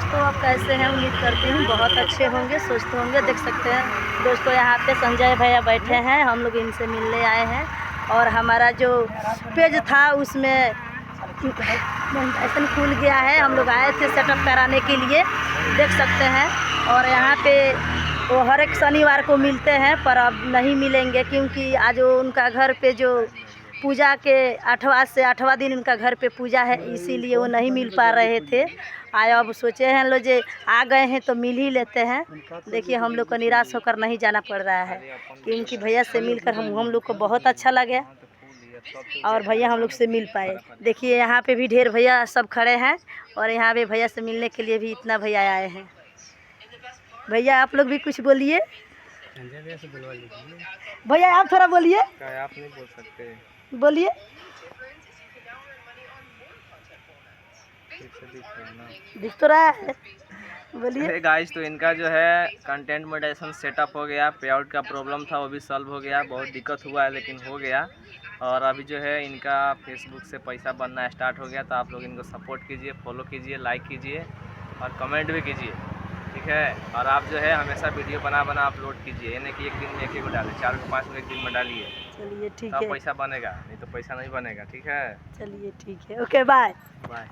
दोस्तों, आप कैसे हैं? उम्मीद करती हूँ बहुत अच्छे होंगे, स्वस्थ होंगे। देख सकते हैं दोस्तों, यहाँ पे संजय भैया बैठे हैं, हम लोग इनसे मिलने आए हैं। और हमारा जो पेज था उसमें ऐसा खुल गया है, हम लोग आए थे सेटअप कराने के लिए, देख सकते हैं। और यहाँ पे वो हर एक शनिवार को मिलते हैं, पर अब नहीं मिलेंगे क्योंकि आज उनका घर पे जो पूजा के 8वां से 8वां दिन उनका घर पे पूजा है, इसीलिए वो नहीं मिल पा रहे थे। आए अब सोचे हैं लोग जे आ गए हैं तो मिल ही लेते हैं। देखिए हम लोग को निराश होकर नहीं जाना पड़ रहा है क्योंकि भैया से मिलकर हम लोग को बहुत अच्छा लगे और भैया हम लोग से मिल पाए। देखिए यहाँ पे भी ढेर भैया सब खड़े हैं और यहाँ पे भैया से मिलने के लिए भी इतना भैया आए हैं। भैया आप लोग भी कुछ बोलिए। भैया आप थोड़ा बोलिए। आप नहीं बोल सकते, बोलिए। दिख तो रहा है, बोलिए। गाइस तो इनका जो है कंटेंट मोनेटाइजेशन सेटअप हो गया। पे आउट का प्रॉब्लम था वो भी सॉल्व हो गया, बहुत दिक्कत हुआ है लेकिन हो गया। और अभी जो है इनका फेसबुक से पैसा बनना स्टार्ट हो गया। तो आप लोग इनको सपोर्ट कीजिए, फॉलो कीजिए, लाइक कीजिए और कमेंट भी कीजिए, ठीक है। और आप जो है हमेशा वीडियो बना अपलोड कीजिए, यानी कि एक दिन में एक डालिए, 4 को 5 को एक दिन में डालिए। चलिए ठीक तब है। पैसा बनेगा, नहीं तो पैसा नहीं बनेगा, ठीक है। चलिए ठीक है, ओके बाय। बाय।